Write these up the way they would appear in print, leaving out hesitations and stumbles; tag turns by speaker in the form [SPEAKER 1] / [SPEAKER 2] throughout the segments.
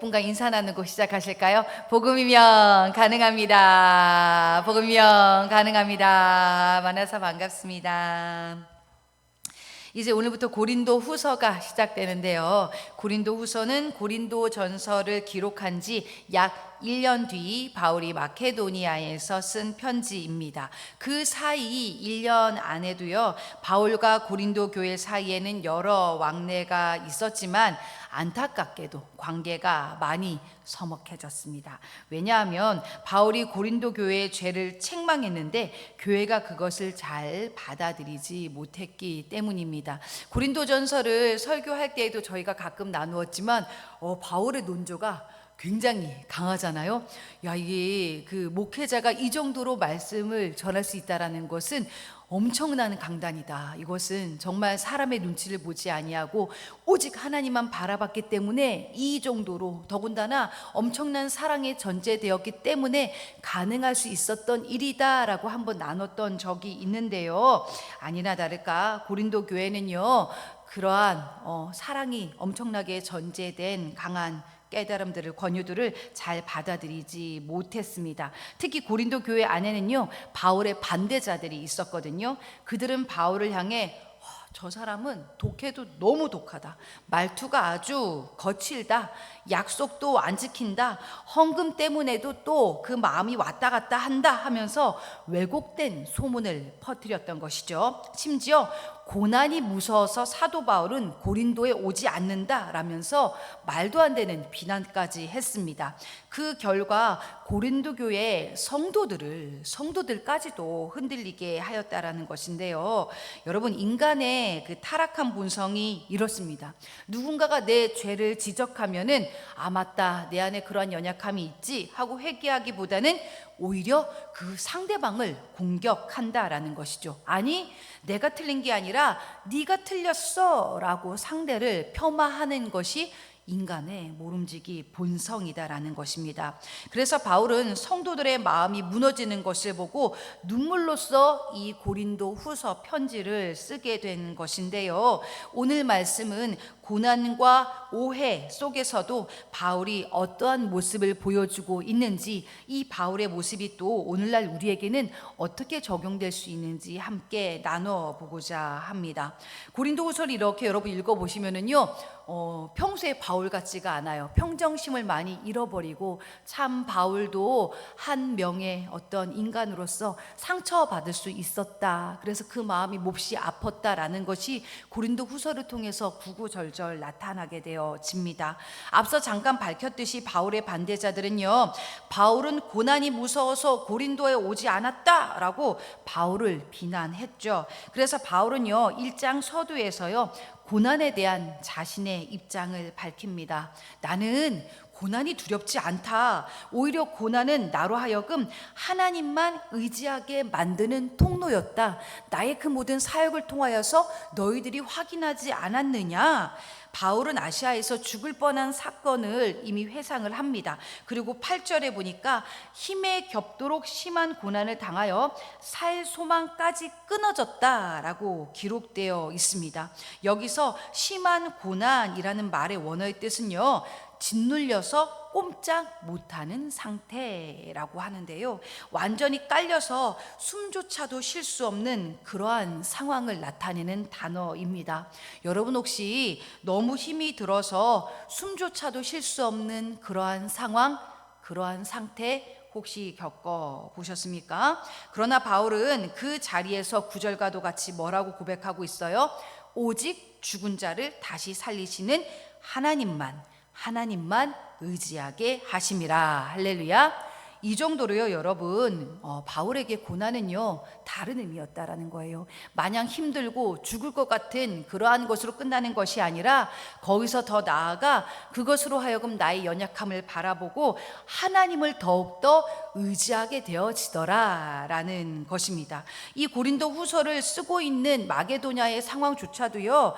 [SPEAKER 1] 분과 인사 나누고 시작하실까요? 복음이면 가능합니다. 복음이면 가능합니다. 만나서 반갑습니다. 이제 오늘부터 고린도 후서가 시작되는데요. 고린도 후서는 고린도 전서를 기록한 지 약 1년 뒤 바울이 마케도니아에서 쓴 편지입니다. 그 사이 1년 안에도요, 바울과 고린도 교회 사이에는 여러 왕래가 있었지만 안타깝게도 관계가 많이 서먹해졌습니다. 왜냐하면 바울이 고린도 교회의 죄를 책망했는데 교회가 그것을 잘 받아들이지 못했기 때문입니다. 고린도전서를 설교할 때에도 저희가 가끔 나누었지만 바울의 논조가 굉장히 강하잖아요. 야, 이게 그 목회자가 이 정도로 말씀을 전할 수 있다라는 것은 엄청난 강단이다. 이것은 정말 사람의 눈치를 보지 아니하고 오직 하나님만 바라봤기 때문에 이 정도로, 더군다나 엄청난 사랑에 전제되었기 때문에 가능할 수 있었던 일이다라고 한번 나눴던 적이 있는데요. 아니나 다를까 고린도 교회는요, 그러한 사랑이 엄청나게 전제된 강한 깨달음들을, 권유들을 잘 받아들이지 못했습니다. 특히 고린도 교회 안에는요, 바울의 반대자들이 있었거든요. 그들은 바울을 향해 저 사람은 독해도 너무 독하다, 말투가 아주 거칠다, 약속도 안 지킨다, 헌금 때문에도 또 그 마음이 왔다 갔다 한다 하면서 왜곡된 소문을 퍼뜨렸던 것이죠. 심지어 고난이 무서워서 사도 바울은 고린도에 오지 않는다라면서 말도 안 되는 비난까지 했습니다. 그 결과 고린도 교회 성도들까지도 흔들리게 하였다라는 것인데요. 여러분, 인간의 그 타락한 본성이 이렇습니다. 누군가가 내 죄를 지적하면은 맞다, 내 안에 그러한 연약함이 있지 하고 회개하기보다는 오히려 그 상대방을 공격한다라는 것이죠. 아니, 내가 틀린 게 아니라 네가 틀렸어 라고 상대를 폄하하는 것이 인간의 모름지기 본성이다라는 것입니다. 그래서 바울은 성도들의 마음이 무너지는 것을 보고 눈물로써 이 고린도 후서 편지를 쓰게 된 것인데요. 오늘 말씀은 고난과 오해 속에서도 바울이 어떠한 모습을 보여주고 있는지, 이 바울의 모습이 또 오늘날 우리에게는 어떻게 적용될 수 있는지 함께 나눠보고자 합니다. 고린도후서를 이렇게 여러분 읽어보시면은요, 평소에 바울 같지가 않아요. 평정심을 많이 잃어버리고, 참 바울도 한 명의 어떤 인간으로서 상처받을 수 있었다, 그래서 그 마음이 몹시 아팠다라는 것이 고린도 후서를 통해서 구구절절 나타나게 되어집니다. 앞서 잠깐 밝혔듯이 바울의 반대자들은요, 바울은 고난이 무서워서 고린도에 오지 않았다라고 바울을 비난했죠. 그래서 바울은요, 1장 서두에서요, 고난에 대한 자신의 입장을 밝힙니다. 나는 고난이 두렵지 않다. 오히려 고난은 나로 하여금 하나님만 의지하게 만드는 통로였다. 나의 그 모든 사역을 통하여서 너희들이 확인하지 않았느냐? 바울은 아시아에서 죽을 뻔한 사건을 이미 회상을 합니다. 그리고 8절에 보니까 힘에 겹도록 심한 고난을 당하여 살 소망까지 끊어졌다라고 기록되어 있습니다. 여기서 심한 고난이라는 말의 원어의 뜻은요, 짓눌려서 꼼짝 못하는 상태라고 하는데요, 완전히 깔려서 숨조차도 쉴 수 없는 그러한 상황을 나타내는 단어입니다. 여러분, 혹시 너무 힘이 들어서 숨조차도 쉴 수 없는 그러한 상황, 그러한 상태 혹시 겪어보셨습니까? 그러나 바울은 그 자리에서 9절과도 같이 뭐라고 고백하고 있어요? 오직 죽은 자를 다시 살리시는 하나님만 의지하게 하심이라. 할렐루야. 이 정도로요, 여러분, 바울에게 고난은요, 다른 의미였다라는 거예요. 마냥 힘들고 죽을 것 같은 그러한 것으로 끝나는 것이 아니라 거기서 더 나아가 그것으로 하여금 나의 연약함을 바라보고 하나님을 더욱더 의지하게 되어지더라라는 것입니다. 이 고린도 후서를 쓰고 있는 마게도냐의 상황조차도요,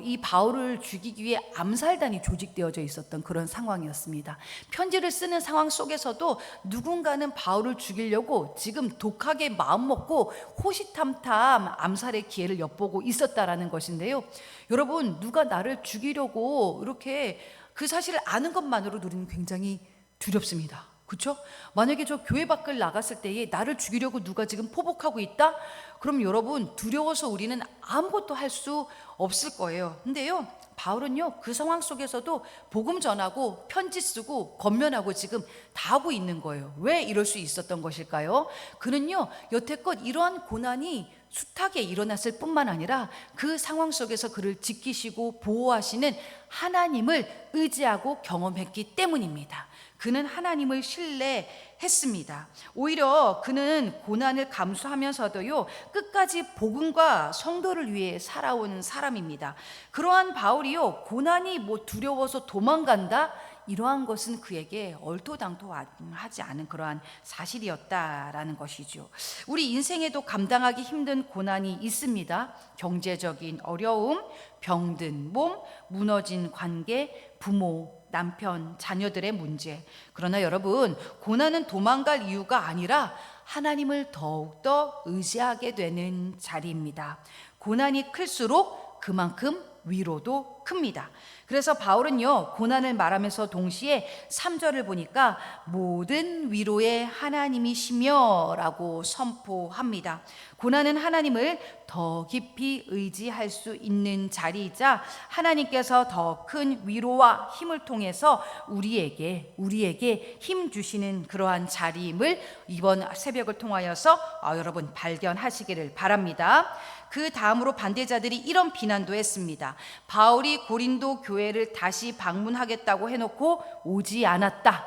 [SPEAKER 1] 이 바울을 죽이기 위해 암살단이 조직되어져 있었던 그런 상황이었습니다. 편지를 쓰는 상황 속에서도 누군가는 바울을 죽이려고 지금 독하게 마음먹고 호시탐탐 암살의 기회를 엿보고 있었다라는 것인데요. 여러분, 누가 나를 죽이려고 이렇게 그 사실을 아는 것만으로도 우리는 굉장히 두렵습니다. 그렇죠? 만약에 저 교회 밖을 나갔을 때에 나를 죽이려고 누가 지금 포복하고 있다? 그럼 여러분 두려워서 우리는 아무것도 할 수 없을 거예요. 근데요, 바울은요 그 상황 속에서도 복음 전하고 편지 쓰고 권면하고 지금 다 하고 있는 거예요. 왜 이럴 수 있었던 것일까요? 그는요 여태껏 이러한 고난이 숱하게 일어났을 뿐만 아니라 그 상황 속에서 그를 지키시고 보호하시는 하나님을 의지하고 경험했기 때문입니다. 그는 하나님을 신뢰했습니다. 오히려 그는 고난을 감수하면서도요 끝까지 복음과 성도를 위해 살아온 사람입니다. 그러한 바울이요 고난이 뭐 두려워서 도망간다 이러한 것은 그에게 얼토당토하지 않은 그러한 사실이었다라는 것이죠. 우리 인생에도 감당하기 힘든 고난이 있습니다. 경제적인 어려움, 병든 몸, 무너진 관계, 부모, 남편, 자녀들의 문제. 그러나 여러분, 고난은 도망갈 이유가 아니라 하나님을 더욱더 의지하게 되는 자리입니다. 고난이 클수록 그만큼 위로도 큽니다. 그래서 바울은요 고난을 말하면서 동시에 3절을 보니까 모든 위로의 하나님이시며 라고 선포합니다. 고난은 하나님을 더 깊이 의지할 수 있는 자리이자 하나님께서 더 큰 위로와 힘을 통해서 우리에게 힘 주시는 그러한 자리임을 이번 새벽을 통하여서 여러분 발견하시기를 바랍니다. 그 다음으로 반대자들이 이런 비난도 했습니다. 바울이 고린도 교회를 다시 방문하겠다고 해놓고 오지 않았다.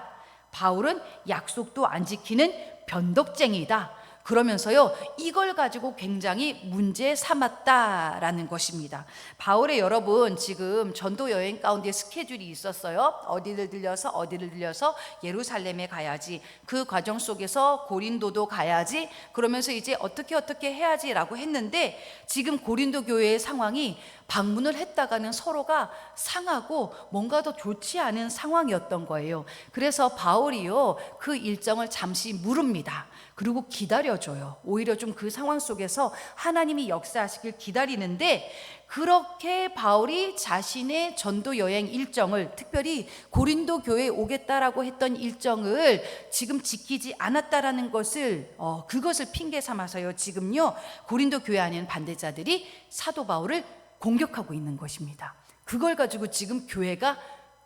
[SPEAKER 1] 바울은 약속도 안 지키는 변덕쟁이다. 그러면서요 이걸 가지고 굉장히 문제 삼았다라는 것입니다. 바울의 여러분 지금 전도 여행 가운데 스케줄이 있었어요. 어디를 들려서 예루살렘에 가야지, 그 과정 속에서 고린도도 가야지, 그러면서 이제 어떻게 해야지라고 했는데 지금 고린도 교회의 상황이 방문을 했다가는 서로가 상하고 뭔가 더 좋지 않은 상황이었던 거예요. 그래서 바울이요 그 일정을 잠시 미룹니다. 그리고 기다려줘요. 오히려 좀 그 상황 속에서 하나님이 역사하시길 기다리는데, 그렇게 바울이 자신의 전도 여행 일정을, 특별히 고린도 교회에 오겠다라고 했던 일정을 지금 지키지 않았다라는 것을 그것을 핑계 삼아서요 지금요 고린도 교회 안에는 반대자들이 사도 바울을 공격하고 있는 것입니다. 그걸 가지고 지금 교회가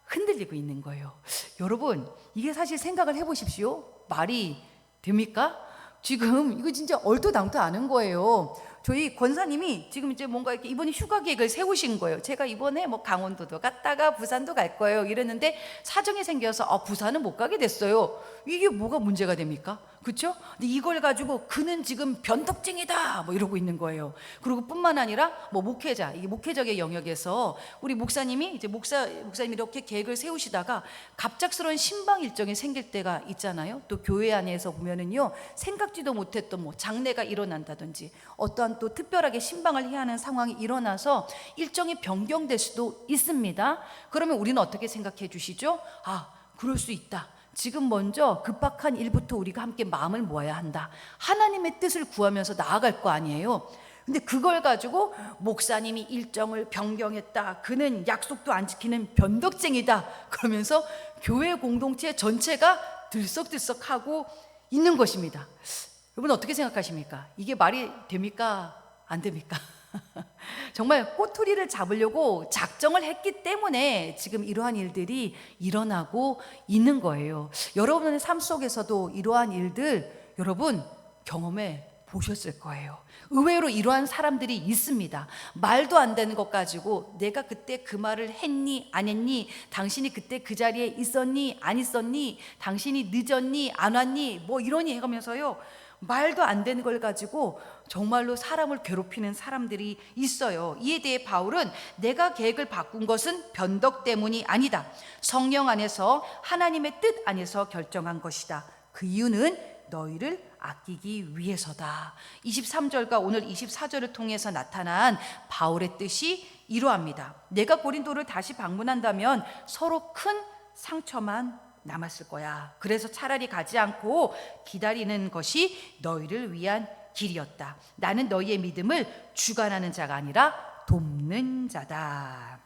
[SPEAKER 1] 흔들리고 있는 거예요. 여러분 이게 사실 생각을 해보십시오. 말이 됩니까? 지금 이거 진짜 얼토당토 않은 거예요. 저희 권사님이 지금 이제 뭔가 이렇게 이번에 휴가 계획을 세우신 거예요. 제가 이번에 뭐 강원도도 갔다가 부산도 갈 거예요 이랬는데 사정이 생겨서 부산은 못 가게 됐어요. 이게 뭐가 문제가 됩니까? 그렇죠? 근데 이걸 가지고 그는 지금 변덕쟁이다 뭐 이러고 있는 거예요. 그리고 뿐만 아니라 뭐 목회자, 이게 목회적의 영역에서 우리 목사님이 이제 목사님이 이렇게 계획을 세우시다가 갑작스러운 신방 일정이 생길 때가 있잖아요. 또 교회 안에서 보면은요 생각지도 못했던 뭐 장례가 일어난다든지 어떠한 또 특별하게 신방을 해야 하는 상황이 일어나서 일정이 변경될 수도 있습니다. 그러면 우리는 어떻게 생각해 주시죠? 그럴 수 있다. 지금 먼저 급박한 일부터 우리가 함께 마음을 모아야 한다. 하나님의 뜻을 구하면서 나아갈 거 아니에요. 근데 그걸 가지고 목사님이 일정을 변경했다, 그는 약속도 안 지키는 변덕쟁이다, 그러면서 교회 공동체 전체가 들썩들썩하고 있는 것입니다. 여러분 어떻게 생각하십니까? 이게 말이 됩니까? 안 됩니까? 정말 꼬투리를 잡으려고 작정을 했기 때문에 지금 이러한 일들이 일어나고 있는 거예요. 여러분의 삶 속에서도 이러한 일들 여러분 경험해 보셨을 거예요. 의외로 이러한 사람들이 있습니다. 말도 안 되는 것 가지고 내가 그때 그 말을 했니 안 했니, 당신이 그때 그 자리에 있었니 안 있었니, 당신이 늦었니 안 왔니 뭐 이러니 해가면서요 말도 안 되는 걸 가지고 정말로 사람을 괴롭히는 사람들이 있어요. 이에 대해 바울은 내가 계획을 바꾼 것은 변덕 때문이 아니다. 성령 안에서 하나님의 뜻 안에서 결정한 것이다. 그 이유는 너희를 아끼기 위해서다. 23절과 오늘 24절을 통해서 나타난 바울의 뜻이 이러합니다. 내가 고린도를 다시 방문한다면 서로 큰 상처만 남았을 거야. 그래서 차라리 가지 않고 기다리는 것이 너희를 위한 길이었다. 나는 너희의 믿음을 주관하는 자가 아니라 돕는 자다.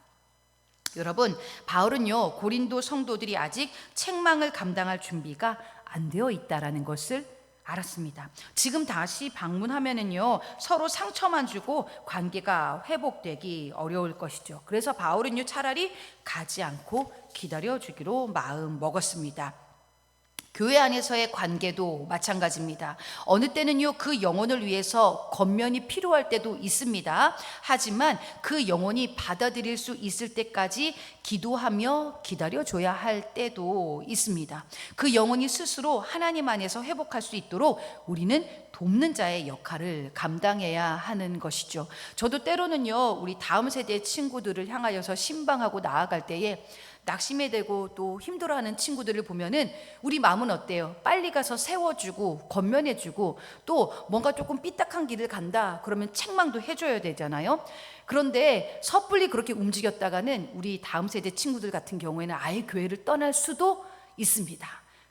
[SPEAKER 1] 여러분, 바울은요, 고린도 성도들이 아직 책망을 감당할 준비가 안 되어 있다라는 것을 알았습니다. 지금 다시 방문하면은요, 서로 상처만 주고 관계가 회복되기 어려울 것이죠. 그래서 바울은요, 차라리 가지 않고 기다려 주기로 마음 먹었습니다. 교회 안에서의 관계도 마찬가지입니다. 어느 때는요, 그 영혼을 위해서 겉면이 필요할 때도 있습니다. 하지만 그 영혼이 받아들일 수 있을 때까지 기도하며 기다려줘야 할 때도 있습니다. 그 영혼이 스스로 하나님 안에서 회복할 수 있도록 우리는 돕는 자의 역할을 감당해야 하는 것이죠. 저도 때로는요, 우리 다음 세대 친구들을 향하여서 신방하고 나아갈 때에 낙심해 되고 또 힘들어하는 친구들을 보면은 우리 마음은 어때요? 빨리 가서 세워주고 권면해주고 또 뭔가 조금 삐딱한 길을 간다 그러면 책망도 해줘야 되잖아요. 그런데 섣불리 그렇게 움직였다가는 우리 다음 세대 친구들 같은 경우에는 아예 교회를 떠날 수도 있습니다.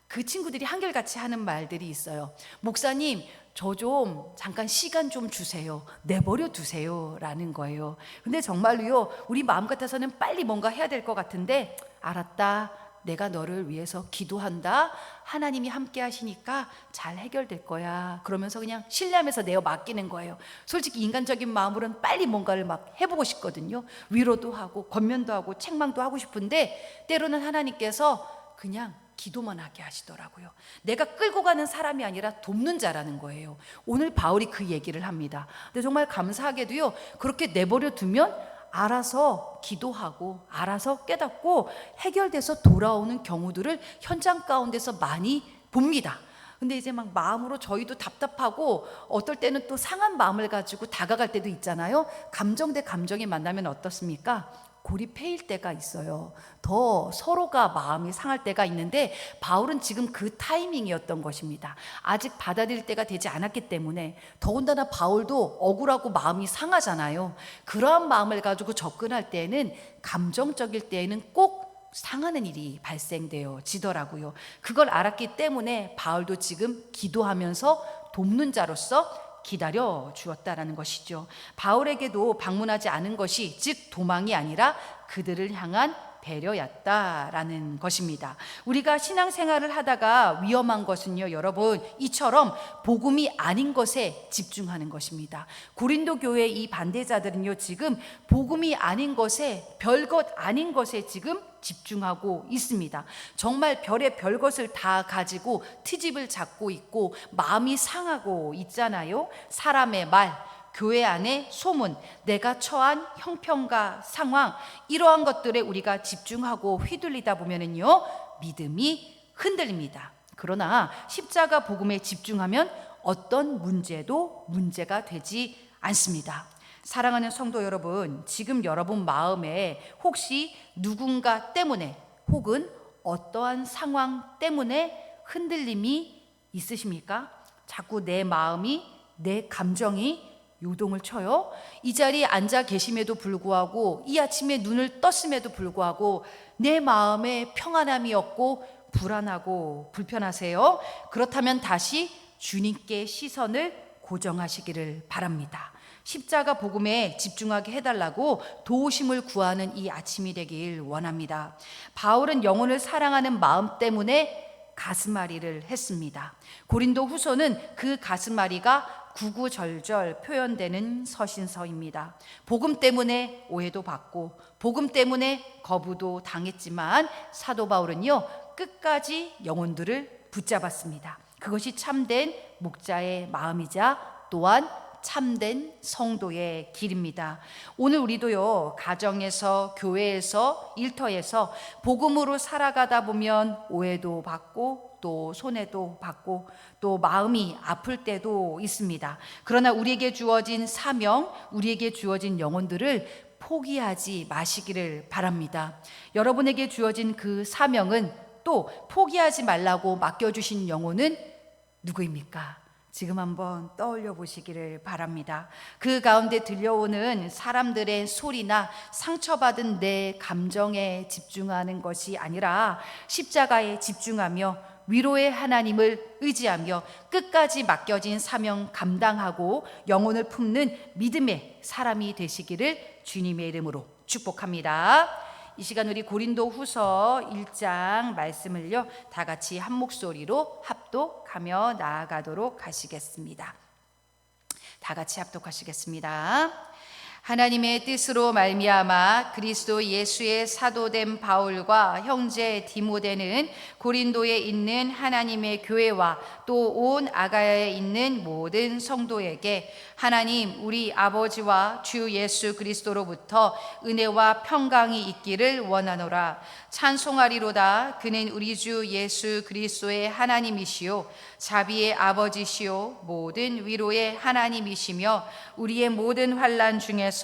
[SPEAKER 1] 그 친구들이 한결같이 하는 말들이 있어요. 목사님, 저 좀 잠깐 시간 좀 주세요. 내버려 두세요. 라는 거예요. 근데 정말로요, 우리 마음 같아서는 빨리 뭔가 해야 될 것 같은데, 알았다. 내가 너를 위해서 기도한다. 하나님이 함께 하시니까 잘 해결될 거야. 그러면서 그냥 신뢰하면서 내어 맡기는 거예요. 솔직히 인간적인 마음으로는 빨리 뭔가를 막 해보고 싶거든요. 위로도 하고 권면도 하고 책망도 하고 싶은데 때로는 하나님께서 그냥 기도만 하게 하시더라고요. 내가 끌고 가는 사람이 아니라 돕는 자라는 거예요. 오늘 바울이 그 얘기를 합니다. 근데 정말 감사하게도요, 그렇게 내버려 두면 알아서 기도하고 알아서 깨닫고 해결돼서 돌아오는 경우들을 현장 가운데서 많이 봅니다. 근데 이제 막 마음으로 저희도 답답하고 어떨 때는 또 상한 마음을 가지고 다가갈 때도 있잖아요. 감정 대 감정이 만나면 어떻습니까? 고립해일 때가 있어요. 더 서로가 마음이 상할 때가 있는데 바울은 지금 그 타이밍이었던 것입니다. 아직 받아들일 때가 되지 않았기 때문에 더군다나 바울도 억울하고 마음이 상하잖아요. 그러한 마음을 가지고 접근할 때에는 감정적일 때에는 꼭 상하는 일이 발생되어지더라고요. 그걸 알았기 때문에 바울도 지금 기도하면서 돕는 자로서 기다려 주었다라는 것이죠. 바울에게도 방문하지 않은 것이 즉 도망이 아니라 그들을 향한 배려였다라는 것입니다. 우리가 신앙생활을 하다가 위험한 것은요, 여러분, 이처럼 복음이 아닌 것에 집중하는 것입니다. 고린도 교회 이 반대자들은요, 지금 복음이 아닌 것에, 별것 아닌 것에 지금 집중하고 있습니다. 정말 별의 별것을 다 가지고 트집을 잡고 있고 마음이 상하고 있잖아요. 사람의 말, 교회 안의 소문, 내가 처한 형편과 상황, 이러한 것들에 우리가 집중하고 휘둘리다 보면은요, 믿음이 흔들립니다. 그러나 십자가 복음에 집중하면 어떤 문제도 문제가 되지 않습니다. 사랑하는 성도 여러분, 지금 여러분 마음에 혹시 누군가 때문에 혹은 어떠한 상황 때문에 흔들림이 있으십니까? 자꾸 내 마음이, 내 감정이 요동을 쳐요. 이 자리에 앉아 계심에도 불구하고, 이 아침에 눈을 떴음에도 불구하고 내 마음에 평안함이 없고 불안하고 불편하세요? 그렇다면 다시 주님께 시선을 고정하시기를 바랍니다. 십자가 복음에 집중하게 해달라고 도우심을 구하는 이 아침이 되길 원합니다. 바울은 영혼을 사랑하는 마음 때문에 가슴앓이를 했습니다. 고린도 후서는 그 가슴앓이가 구구절절 표현되는 서신서입니다. 복음 때문에 오해도 받고 복음 때문에 거부도 당했지만 사도 바울은요, 끝까지 영혼들을 붙잡았습니다. 그것이 참된 목자의 마음이자 또한 참된 성도의 길입니다. 오늘 우리도요, 가정에서, 교회에서, 일터에서 복음으로 살아가다 보면 오해도 받고 또 손해도 받고 또 마음이 아플 때도 있습니다. 그러나 우리에게 주어진 사명, 우리에게 주어진 영혼들을 포기하지 마시기를 바랍니다. 여러분에게 주어진 그 사명은, 또 포기하지 말라고 맡겨주신 영혼은 누구입니까? 지금 한번 떠올려 보시기를 바랍니다. 그 가운데 들려오는 사람들의 소리나 상처받은 내 감정에 집중하는 것이 아니라 십자가에 집중하며 위로의 하나님을 의지하며 끝까지 맡겨진 사명 감당하고 영혼을 품는 믿음의 사람이 되시기를 주님의 이름으로 축복합니다. 이 시간 우리 고린도 후서 1장 말씀을요, 다 같이 한 목소리로 합독하며 나아가도록 하시겠습니다. 다 같이 합독하시겠습니다. 하나님의 뜻으로 말미암아 그리스도 예수의 사도된 바울과 형제 디모데는 고린도에 있는 하나님의 교회와 또 온 아가야에 있는 모든 성도에게 하나님 우리 아버지와 주 예수 그리스도로부터 은혜와 평강이 있기를 원하노라. 찬송하리로다. 그는 우리 주 예수 그리스도의 하나님이시요 자비의 아버지시요 모든 위로의 하나님이시며 우리의 모든 환난 중에서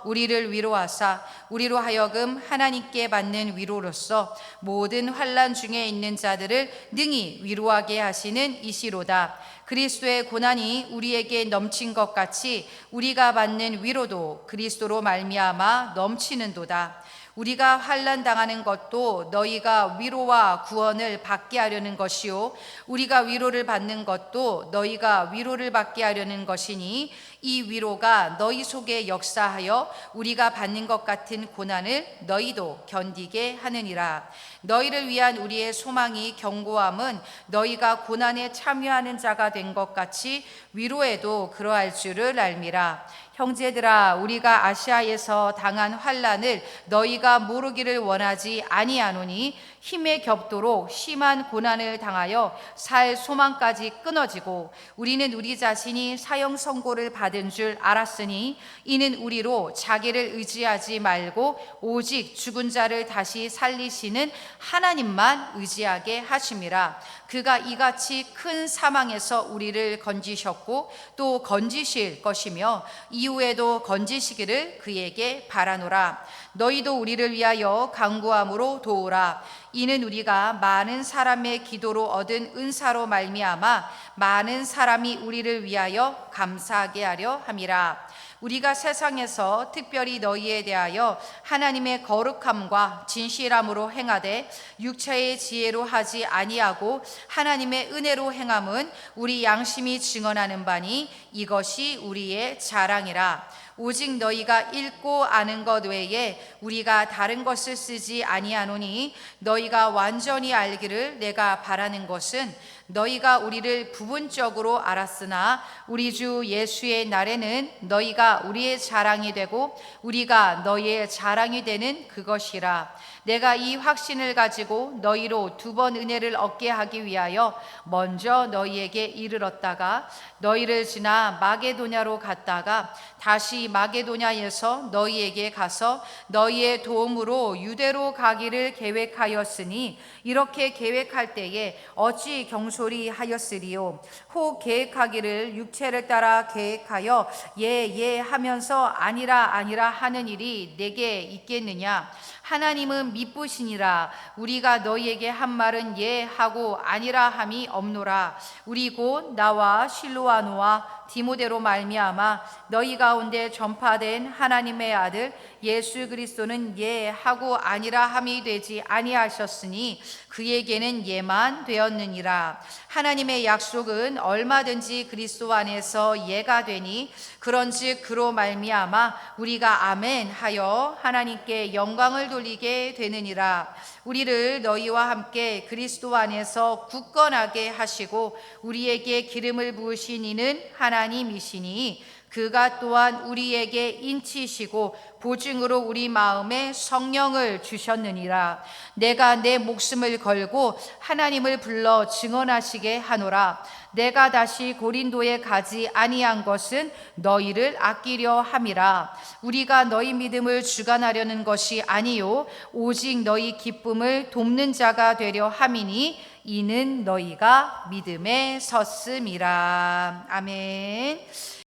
[SPEAKER 1] 우리를 위로하사 우리로 하여금 하나님께 받는 위로로서 모든 환난 중에 있는 자들을 능히 위로하게 하시는 이시로다. 그리스도의 고난이 우리에게 넘친 것 같이 우리가 받는 위로도 그리스도로 말미암아 넘치는도다. 우리가 환난 당하는 것도 너희가 위로와 구원을 받게 하려는 것이요 우리가 위로를 받는 것도 너희가 위로를 받게 하려는 것이니 이 위로가 너희 속에 역사하여 우리가 받는 것 같은 고난을 너희도 견디게 하느니라. 너희를 위한 우리의 소망이 견고함은 너희가 고난에 참여하는 자가 된 것 같이 위로에도 그러할 줄을 알미라. 형제들아, 우리가 아시아에서 당한 환난을 너희가 모르기를 원하지 아니하노니 힘에 겹도록 심한 고난을 당하여 살 소망까지 끊어지고 우리는 우리 자신이 사형 선고를 받은 줄 알았으니 이는 우리로 자기를 의지하지 말고 오직 죽은 자를 다시 살리시는 하나님만 의지하게 하심이라. 그가 이같이 큰 사망에서 우리를 건지셨고 또 건지실 것이며 이후에도 건지시기를 그에게 바라노라. 너희도 우리를 위하여 간구함으로 도우라. 이는 우리가 많은 사람의 기도로 얻은 은사로 말미암아 많은 사람이 우리를 위하여 감사하게 하려 함이라. 우리가 세상에서 특별히 너희에 대하여 하나님의 거룩함과 진실함으로 행하되 육체의 지혜로 하지 아니하고 하나님의 은혜로 행함은 우리 양심이 증언하는 바니 이것이 우리의 자랑이라. 오직 너희가 읽고 아는 것 외에 우리가 다른 것을 쓰지 아니하노니 너희가 완전히 알기를 내가 바라는 것은 너희가 우리를 부분적으로 알았으나 우리 주 예수의 날에는 너희가 우리의 자랑이 되고 우리가 너희의 자랑이 되는 그것이라. 내가 이 확신을 가지고 너희로 두 번 은혜를 얻게 하기 위하여 먼저 너희에게 이르렀다가 너희를 지나 마게도냐로 갔다가 다시 마게도냐에서 너희에게 가서 너희의 도움으로 유대로 가기를 계획하였으니 이렇게 계획할 때에 어찌 경솔히 하였으리요. 혹 계획하기를 육체를 따라 계획하여 예 하면서 아니라 하는 일이 내게 있겠느냐. 하나님은 미쁘시니라. 우리가 너희에게 한 말은 예 하고 아니라 함이 없노라. 우리 곧 나와 실로아노와 디모데로 말미암아 너희 가운데 전파된 하나님의 아들 예수 그리스도는 예 하고 아니라 함이 되지 아니하셨으니 그에게는 예만 되었느니라. 하나님의 약속은 얼마든지 그리스도 안에서 예가 되니 그런즉 그로 말미암아 우리가 아멘 하여 하나님께 영광을 돌리게 되느니라. 우리를 너희와 함께 그리스도 안에서 굳건하게 하시고 우리에게 기름을 부으신 이는 하나님이시니 그가 또한 우리에게 인치시고 보증으로 우리 마음에 성령을 주셨느니라. 내가 내 목숨을 걸고 하나님을 불러 증언하시게 하노라. 내가 다시 고린도에 가지 아니한 것은 너희를 아끼려 함이라. 우리가 너희 믿음을 주관하려는 것이 아니요 오직 너희 기쁨을 돕는 자가 되려 함이니 이는 너희가 믿음에 섰음이라. 아멘.